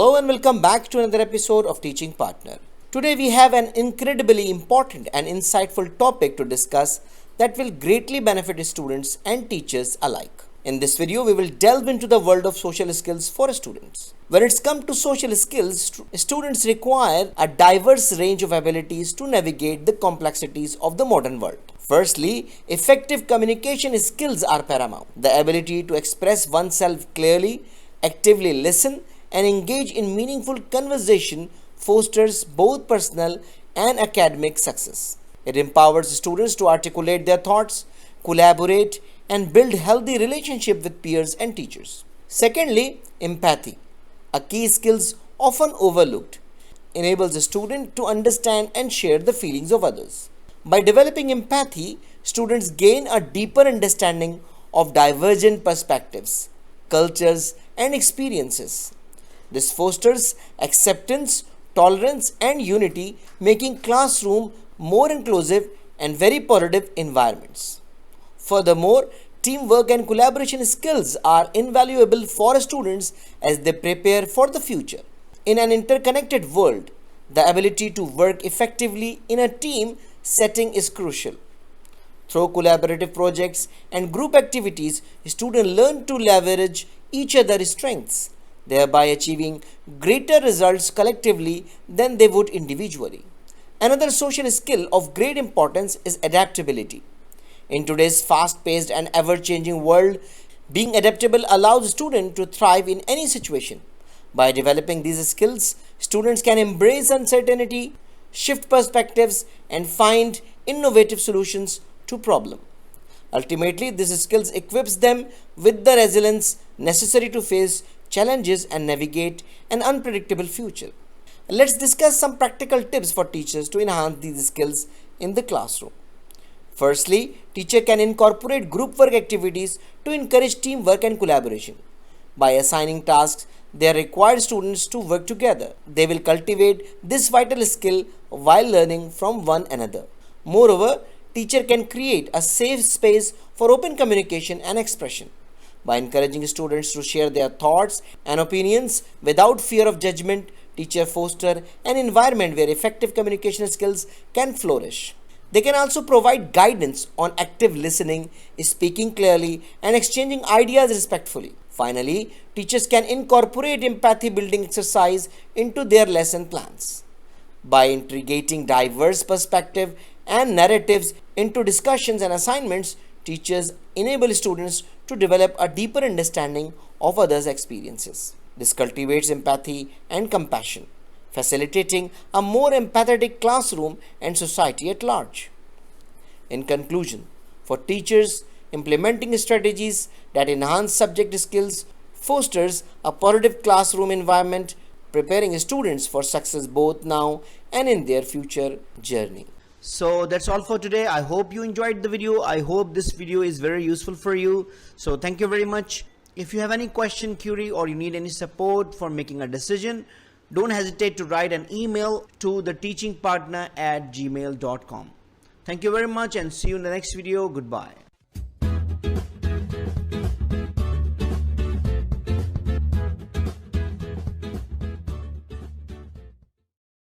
Hello and welcome back to another episode of Teaching Partner. Today we have an incredibly important and insightful topic to discuss that will greatly benefit students and teachers alike. In this video, we will delve into the world of social skills for students. When it's come to social skills, students require a diverse range of abilities to navigate the complexities of the modern world. Firstly, effective communication skills are paramount. The ability to express oneself clearly, actively listen, and engage in meaningful conversation fosters both personal and academic success. It empowers students to articulate their thoughts, collaborate, and build healthy relationships with peers and teachers. Secondly, empathy, a key skill often overlooked, enables a student to understand and share the feelings of others. By developing empathy, students gain a deeper understanding of divergent perspectives, cultures, and experiences. This fosters acceptance, tolerance, and unity, making classroom more inclusive and very positive environments. Furthermore, teamwork and collaboration skills are invaluable for students as they prepare for the future. In an interconnected world, the ability to work effectively in a team setting is crucial. Through collaborative projects and group activities, students learn to leverage each other's strengths, thereby achieving greater results collectively than they would individually. Another social skill of great importance is adaptability. In today's fast-paced and ever-changing world, being adaptable allows students to thrive in any situation. By developing these skills, students can embrace uncertainty, shift perspectives, and find innovative solutions to problems. Ultimately, these skills equips them with the resilience necessary to face challenges and navigate an unpredictable future. Let's discuss some practical tips for teachers to enhance these skills in the classroom. Firstly, teacher can incorporate group work activities to encourage teamwork and collaboration. By assigning tasks, they require students to work together. They will cultivate this vital skill while learning from one another. Moreover, teacher can create a safe space for open communication and expression. By encouraging students to share their thoughts and opinions without fear of judgment, teachers foster an environment where effective communication skills can flourish. They can also provide guidance on active listening, speaking clearly, and exchanging ideas respectfully. Finally, teachers can incorporate empathy building exercise into their lesson plans. By integrating diverse perspectives and narratives into discussions and assignments, teachers enable students to develop a deeper understanding of others' experiences. This cultivates empathy and compassion, facilitating a more empathetic classroom and society at large. In conclusion, for teachers, implementing strategies that enhance subject skills fosters a positive classroom environment, preparing students for success both now and in their future journey. So that's all for today. I hope you enjoyed the video. I hope this video is very useful for you. So thank you very much. If you have any question, query, or you need any support for making a decision, don't hesitate to write an email to theteachingpartner@gmail.com. Thank you very much and see you in the next video. Goodbye.